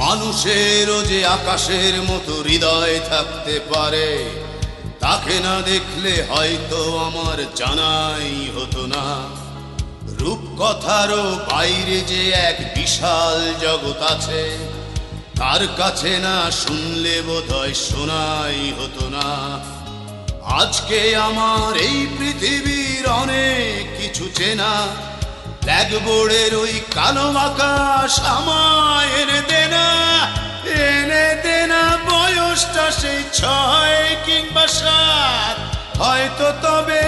মানুষেরও যে আকাশের মতো হৃদয় থাকতে পারে, তাকে না দেখলে হয়তো আমার জানাই হতো না। রূপকথারও বাইরে যে এক বিশাল জগৎ আছে, তার কাছে না শুনলে বোধহয় শোনাই হতো না। আজকে আমার এই পৃথিবীর অনেক কিছু চেনা, ব্ল্যাকবোর্ডের ওই কালো আকাশ আমায় এনে দেনা। বয়সটা সেই 6 কিংবা 7, হয়তো তবে